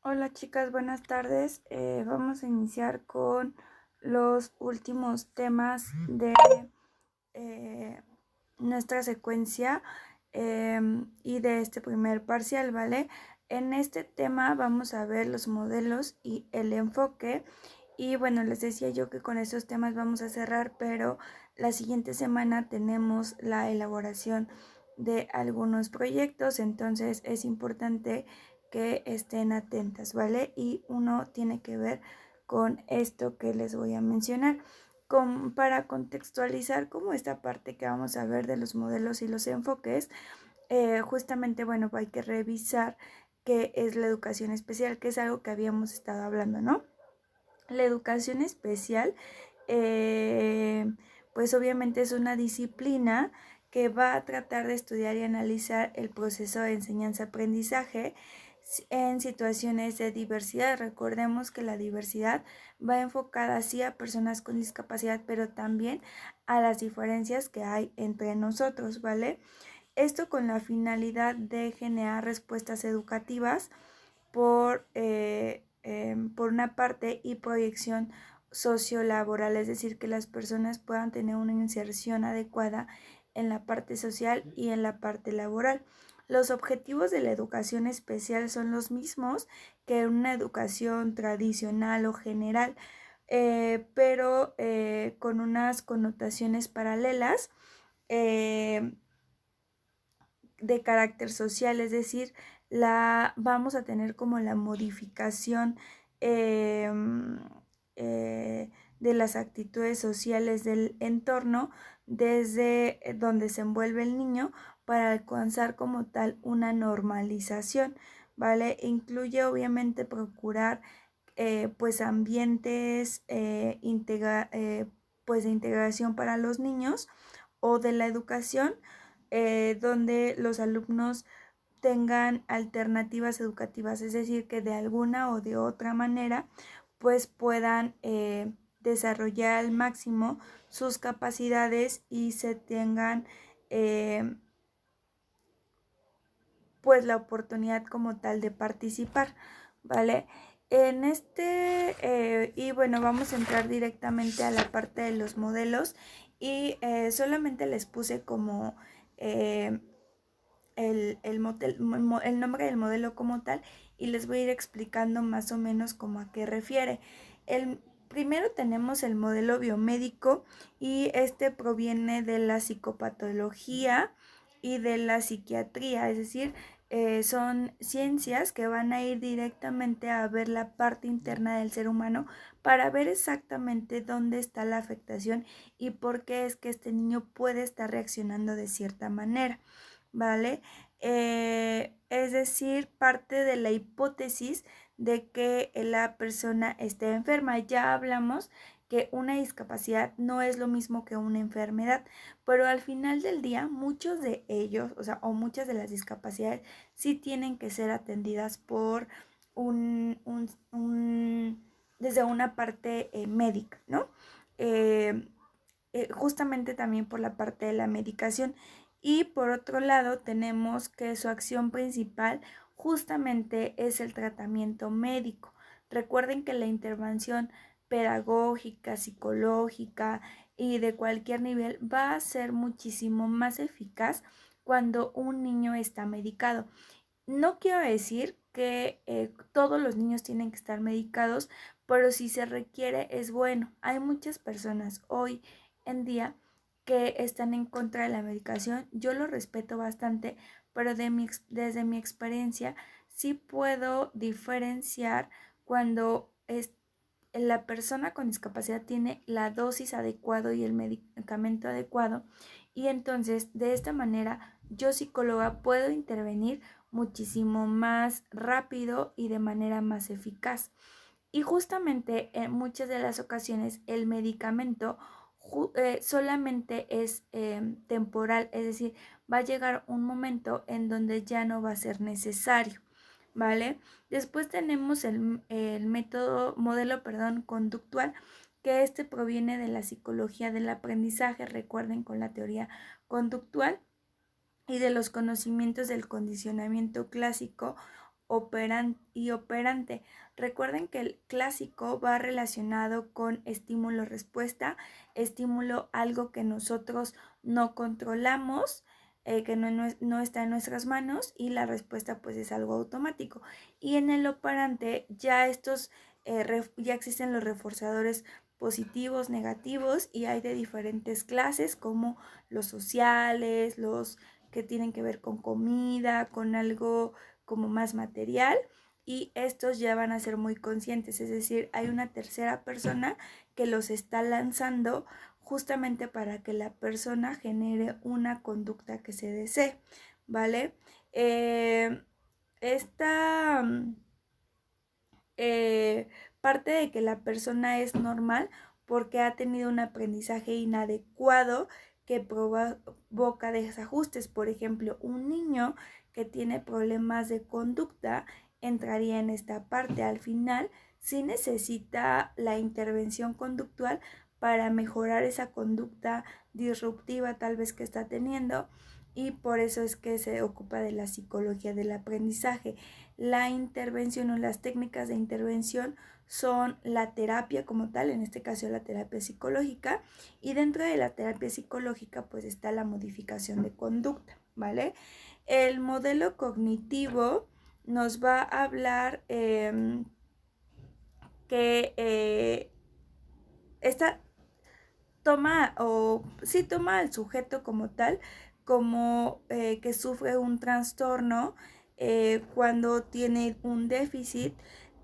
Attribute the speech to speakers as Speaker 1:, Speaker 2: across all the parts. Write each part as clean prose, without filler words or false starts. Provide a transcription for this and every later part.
Speaker 1: Hola chicas, buenas tardes. Vamos a iniciar con los últimos temas de eh, nuestra secuencia y de este primer parcial, ¿vale? En este tema vamos a ver los modelos y el enfoque. Y bueno, les decía yo que con estos temas vamos a cerrar, pero la siguiente semana tenemos la elaboración de algunos proyectos, entonces es importante que estén atentas, ¿vale? Y uno tiene que ver con esto que les voy a mencionar. Para contextualizar como esta parte que vamos a ver de los modelos y los enfoques, justamente, bueno, hay que revisar qué es la educación especial, que es algo que habíamos estado hablando, ¿no? La educación especial, eh, pues obviamente es una disciplina que va a tratar de estudiar y analizar el proceso de enseñanza-aprendizaje en situaciones de diversidad. Recordemos que la diversidad va enfocada así a personas con discapacidad, pero también a las diferencias que hay entre nosotros, ¿vale? Esto con la finalidad de generar respuestas educativas por una parte y proyección sociolaboral, es decir, que las personas puedan tener una inserción adecuada en la parte social y en la parte laboral. Los objetivos de la educación especial son los mismos que una educación tradicional o general, pero con unas connotaciones paralelas de carácter social, es decir, vamos a tener como la modificación eh, de las actitudes sociales del entorno desde donde se envuelve el niño para alcanzar como tal una normalización, ¿vale? Incluye obviamente procurar pues ambientes pues de integración para los niños o de la educación, donde los alumnos tengan alternativas educativas, es decir, que de alguna o de otra manera pues puedan desarrollar al máximo sus capacidades y se tengan pues la oportunidad como tal de participar, ¿vale? Y bueno, vamos a entrar directamente a la parte de los modelos y solamente les puse como eh, el nombre del modelo como tal y les voy a ir explicando más o menos como a qué refiere. Primero tenemos el modelo biomédico y este proviene de la psicopatología y de la psiquiatría, es decir, son ciencias que van a ir directamente a ver la parte interna del ser humano para ver exactamente dónde está la afectación y por qué es que este niño puede estar reaccionando de cierta manera, ¿vale? Es decir, parte de la hipótesis de que la persona esté enferma. Ya hablamos que una discapacidad no es lo mismo que una enfermedad, pero al final del día muchos de ellos, o muchas de las discapacidades sí tienen que ser atendidas por desde una parte médica, ¿no? Eh, Justamente también por la parte de la medicación. Y por otro lado tenemos que su acción principal justamente es el tratamiento médico. Recuerden que la intervención pedagógica, psicológica y de cualquier nivel va a ser muchísimo más eficaz cuando un niño está medicado. No quiero decir que todos los niños tienen que estar medicados, pero si se requiere es bueno. Hay muchas personas hoy en día que están en contra de la medicación. Yo lo respeto bastante, pero desde mi experiencia sí puedo diferenciar cuando la persona con discapacidad tiene la dosis adecuada y el medicamento adecuado, y entonces de esta manera yo, psicóloga, puedo intervenir muchísimo más rápido y de manera más eficaz. Y justamente en muchas de las ocasiones el medicamento solamente es temporal, es decir, va a llegar un momento en donde ya no va a ser necesario, ¿vale? Después tenemos el modelo, perdón, conductual, que este proviene de la psicología del aprendizaje, recuerden, con la teoría conductual y de los conocimientos del condicionamiento clásico y operante. Recuerden que el clásico va relacionado con estímulo-respuesta, estímulo algo que nosotros no controlamos, que no está en nuestras manos, y la respuesta pues es algo automático. Y en el operante ya ya existen los reforzadores positivos, negativos, y hay de diferentes clases como los sociales, los que tienen que ver con comida, con algo como más material, y estos ya van a ser muy conscientes, es decir, hay una tercera persona que los está lanzando justamente para que la persona genere una conducta que se desee, ¿vale? Esta parte de que la persona es normal porque ha tenido un aprendizaje inadecuado que provoca desajustes. Por ejemplo, un niño que tiene problemas de conducta entraría en esta parte. Al final, sí necesita la intervención conductual para mejorar esa conducta disruptiva tal vez que está teniendo, y por eso es que se ocupa de la psicología del aprendizaje. La intervención o las técnicas de intervención son la terapia como tal, en este caso la terapia psicológica, y dentro de la terapia psicológica pues está la modificación de conducta, ¿vale? El modelo cognitivo nos va a hablar que esta toma al sujeto como tal, como que sufre un trastorno cuando tiene un déficit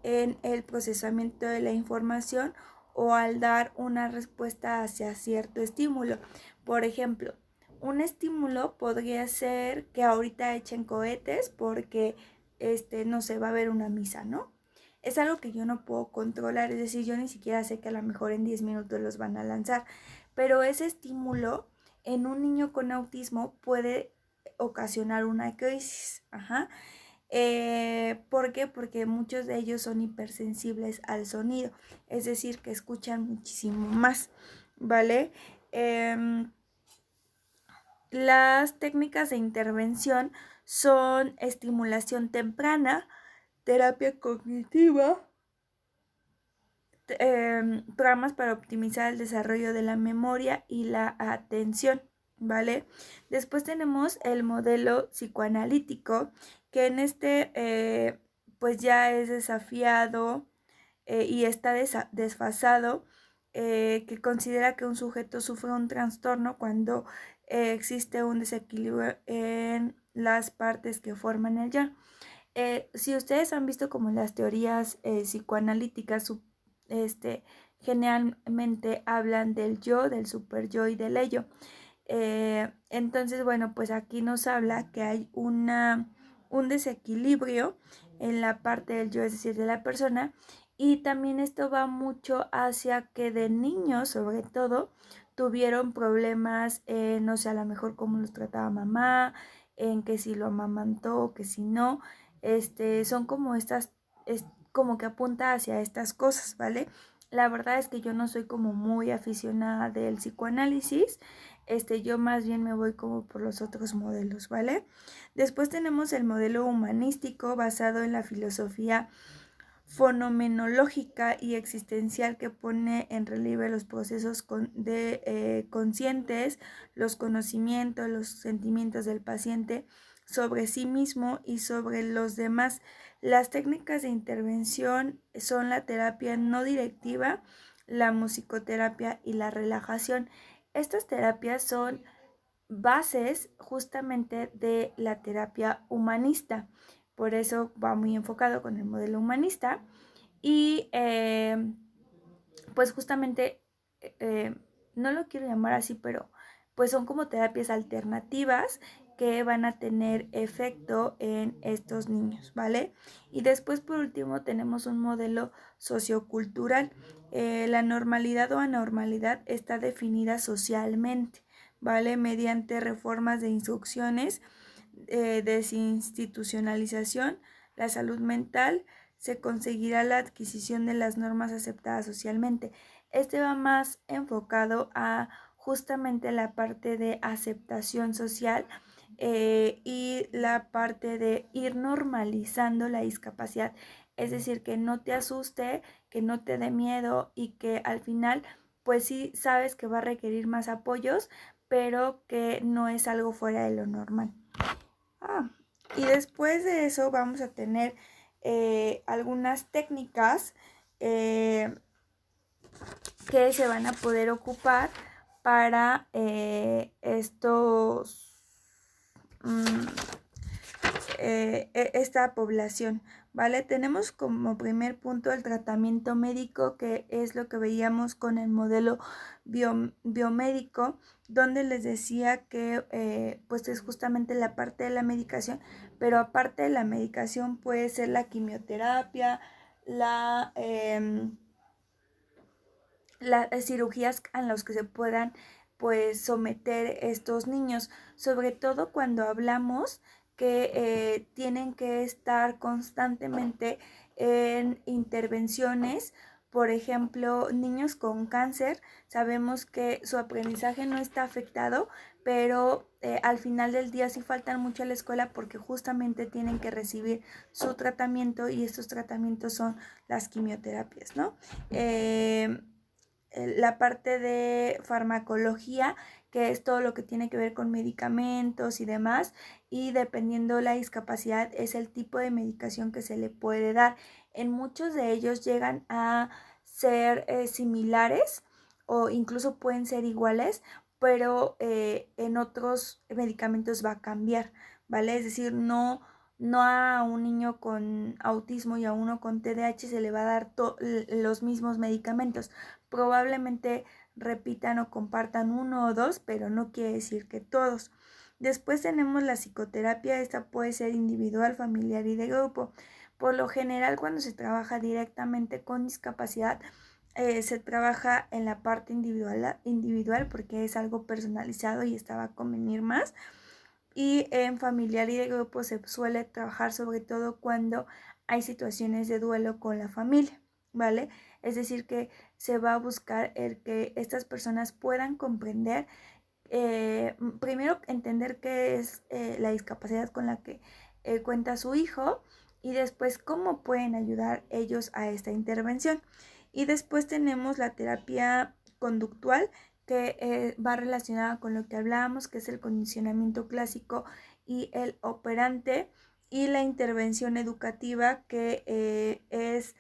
Speaker 1: en el procesamiento de la información o al dar una respuesta hacia cierto estímulo. Por ejemplo, un estímulo podría ser que ahorita echen cohetes porque no se va a ver una misa, ¿no? Es algo que yo no puedo controlar, es decir, yo ni siquiera sé que a lo mejor en 10 minutos los van a lanzar, pero ese estímulo en un niño con autismo puede ocasionar una crisis. Ajá. ¿Por qué? Porque muchos de ellos son hipersensibles al sonido, es decir, que escuchan muchísimo más, ¿vale? Las técnicas de intervención son estimulación temprana, terapia cognitiva, programas para optimizar el desarrollo de la memoria y la atención, ¿vale? Después tenemos el modelo psicoanalítico, que en pues ya es desafiado y está desfasado, que considera que un sujeto sufre un trastorno cuando existe un desequilibrio en las partes que forman el yo. Si ustedes han visto como las teorías psicoanalíticas, generalmente hablan del yo, del super yo y del ello. Entonces, bueno, pues aquí nos habla que hay un desequilibrio en la parte del yo, es decir, de la persona, y también esto va mucho hacia que de niños, sobre todo, tuvieron problemas, no sé, a lo mejor cómo los trataba mamá, en que si lo amamantó, que si no, son como como que apunta hacia estas cosas, ¿vale? La verdad es que yo no soy como muy aficionada del psicoanálisis, yo más bien me voy como por los otros modelos, ¿vale? Después tenemos el modelo humanístico basado en la filosofía fenomenológica y existencial, que pone en relieve los procesos conscientes, los conocimientos, los sentimientos del paciente sobre sí mismo y sobre los demás. Las técnicas de intervención son la terapia no directiva, la musicoterapia y la relajación. Estas terapias son bases justamente de la terapia humanista, por eso va muy enfocado con el modelo humanista, y pues justamente no lo quiero llamar así, pero pues son como terapias alternativas que van a tener efecto en estos niños, ¿vale? Y después, por último, tenemos un modelo sociocultural. La normalidad o anormalidad está definida socialmente, ¿vale? Mediante reformas de instrucciones, desinstitucionalización, la salud mental, se conseguirá la adquisición de las normas aceptadas socialmente. Este va más enfocado a justamente la parte de aceptación social, y la parte de ir normalizando la discapacidad, es decir, que no te asuste, que no te dé miedo y que al final pues sí sabes que va a requerir más apoyos, pero que no es algo fuera de lo normal. Y después de eso vamos a tener algunas técnicas que se van a poder ocupar para esta población, ¿vale? Tenemos como primer punto el tratamiento médico, que es lo que veíamos con el modelo biomédico, donde les decía que pues es justamente la parte de la medicación, pero aparte de la medicación puede ser la quimioterapia, las cirugías a las que se puedan pues someter estos niños, sobre todo cuando hablamos que tienen que estar constantemente en intervenciones. Por ejemplo, niños con cáncer, sabemos que su aprendizaje no está afectado, pero al final del día sí faltan mucho a la escuela porque justamente tienen que recibir su tratamiento, y estos tratamientos son las quimioterapias, ¿no? La parte de farmacología, que es todo lo que tiene que ver con medicamentos y demás, y dependiendo la discapacidad es el tipo de medicación que se le puede dar. En muchos de ellos llegan a ser similares o incluso pueden ser iguales, pero en otros medicamentos va a cambiar, ¿vale? Es decir, no a un niño con autismo y a uno con TDAH se le va a dar los mismos medicamentos. Probablemente repitan o compartan uno o dos, pero no quiere decir que todos. Después tenemos la psicoterapia. Esta puede ser individual, familiar y de grupo. Por lo general, cuando se trabaja directamente con discapacidad, se trabaja en la parte individual porque es algo personalizado y esta va a convenir más. Y en familiar y de grupo se suele trabajar sobre todo cuando hay situaciones de duelo con la familia, ¿vale? Es decir, que se va a buscar el que estas personas puedan comprender, primero entender qué es la discapacidad con la que cuenta su hijo, y después cómo pueden ayudar ellos a esta intervención. Y después tenemos la terapia conductual, que va relacionada con lo que hablábamos, que es el condicionamiento clásico y el operante, y la intervención educativa, que es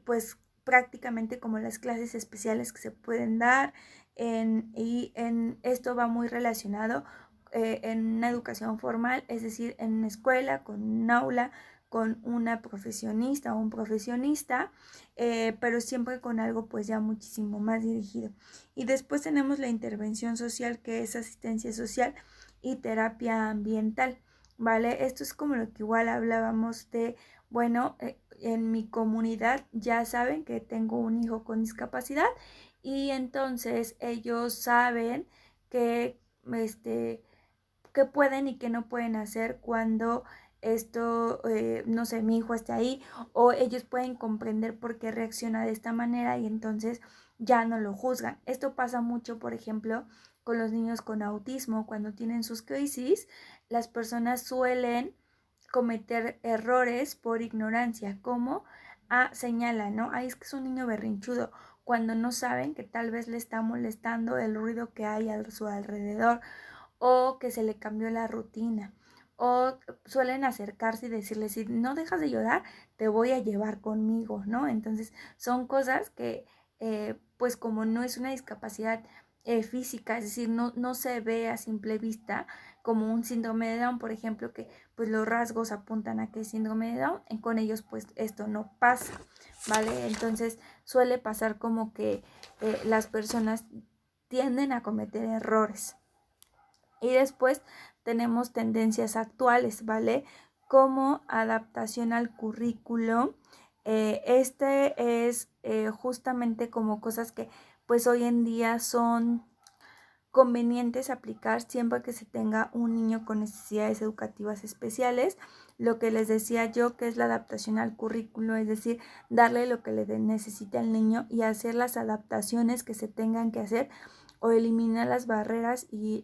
Speaker 1: pues prácticamente como las clases especiales que se pueden dar, y en esto va muy relacionado en una educación formal, es decir, en una escuela, con un aula, con una profesionista o un profesionista, pero siempre con algo pues ya muchísimo más dirigido. Y después tenemos la intervención social, que es asistencia social y terapia ambiental, ¿vale? Esto es como lo que igual hablábamos de, bueno, en mi comunidad ya saben que tengo un hijo con discapacidad, y entonces ellos saben que qué pueden y qué no pueden hacer cuando no sé, mi hijo está ahí, o ellos pueden comprender por qué reacciona de esta manera y entonces ya no lo juzgan. Esto pasa mucho, por ejemplo, con los niños con autismo. Cuando tienen sus crisis, las personas suelen cometer errores por ignorancia, como señalan, ¿no? Ay, es que es un niño berrinchudo, cuando no saben que tal vez le está molestando el ruido que hay a su alrededor, o que se le cambió la rutina, o suelen acercarse y decirle, si no dejas de llorar, te voy a llevar conmigo, ¿no? Entonces son cosas que pues como no es una discapacidad física, es decir, no se ve a simple vista como un síndrome de Down, por ejemplo, que pues los rasgos apuntan a que es síndrome de Down, con ellos pues esto no pasa, ¿vale? Entonces suele pasar como que las personas tienden a cometer errores. Y después tenemos tendencias actuales, ¿vale? Como adaptación al currículo. Este es justamente como cosas que pues hoy en día son convenientes aplicar siempre que se tenga un niño con necesidades educativas especiales. Lo que les decía yo, que es la adaptación al currículo, es decir, darle lo que le necesita el niño y hacer las adaptaciones que se tengan que hacer, o eliminar las barreras y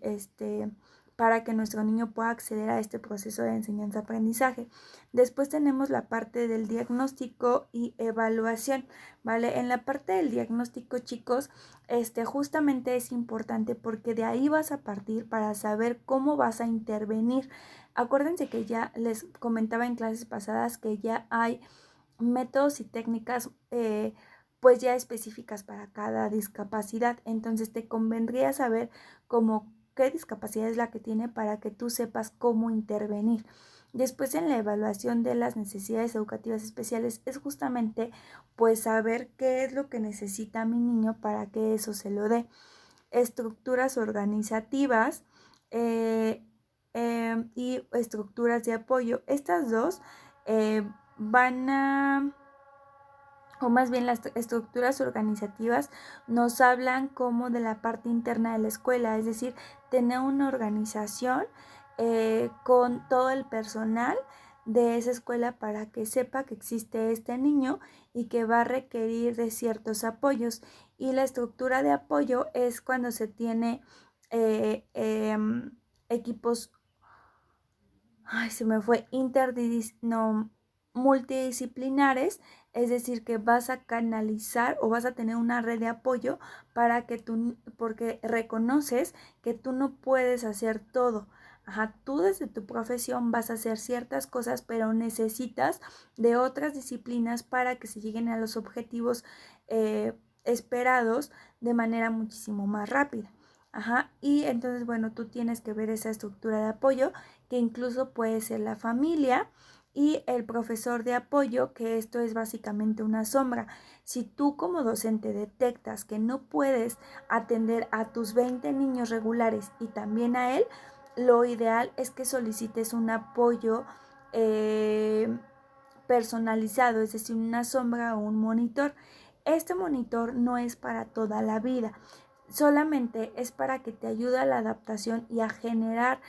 Speaker 1: para que nuestro niño pueda acceder a este proceso de enseñanza-aprendizaje. Después tenemos la parte del diagnóstico y evaluación, ¿vale? En la parte del diagnóstico, chicos, justamente es importante porque de ahí vas a partir para saber cómo vas a intervenir. Acuérdense que ya les comentaba en clases pasadas que ya hay métodos y técnicas pues ya específicas para cada discapacidad. Entonces te convendría saber cómo qué discapacidad es la que tiene para que tú sepas cómo intervenir. Después, en la evaluación de las necesidades educativas especiales es justamente pues saber qué es lo que necesita mi niño para que eso se lo dé. Estructuras organizativas y estructuras de apoyo. Estas dos van a, o más bien las estructuras organizativas nos hablan como de la parte interna de la escuela, es decir, tener una organización con todo el personal de esa escuela para que sepa que existe este niño y que va a requerir de ciertos apoyos. Y la estructura de apoyo es cuando se tiene equipos, se me fue, multidisciplinares, es decir, que vas a canalizar o vas a tener una red de apoyo para que porque reconoces que tú no puedes hacer todo. Tú desde tu profesión vas a hacer ciertas cosas, pero necesitas de otras disciplinas para que se lleguen a los objetivos esperados de manera muchísimo más rápida. Y entonces, bueno, tú tienes que ver esa estructura de apoyo, que incluso puede ser la familia y el profesor de apoyo, que esto es básicamente una sombra. Si tú como docente detectas que no puedes atender a tus 20 niños regulares y también a él, lo ideal es que solicites un apoyo personalizado, es decir, una sombra o un monitor. Este monitor no es para toda la vida, solamente es para que te ayude a la adaptación y a generar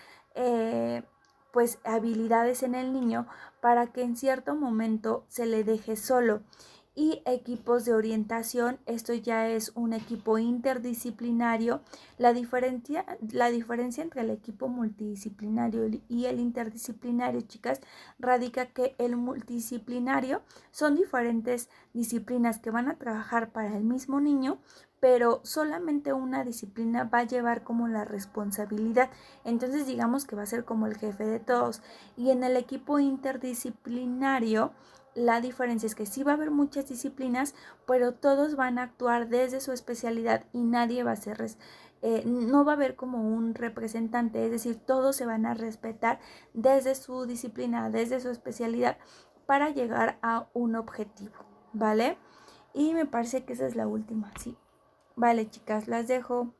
Speaker 1: pues habilidades en el niño para que en cierto momento se le deje solo. Y equipos de orientación, esto ya es un equipo interdisciplinario. La diferencia entre el equipo multidisciplinario y el interdisciplinario, chicas, radica que el multidisciplinario son diferentes disciplinas que van a trabajar para el mismo niño, pero solamente una disciplina va a llevar como la responsabilidad. Entonces digamos que va a ser como el jefe de todos. Y en el equipo interdisciplinario, la diferencia es que sí va a haber muchas disciplinas, pero todos van a actuar desde su especialidad y nadie va a ser no va a haber como un representante, es decir, todos se van a respetar desde su disciplina, desde su especialidad, para llegar a un objetivo, ¿vale? Y me parece que esa es la última, sí. Vale, chicas, las dejo.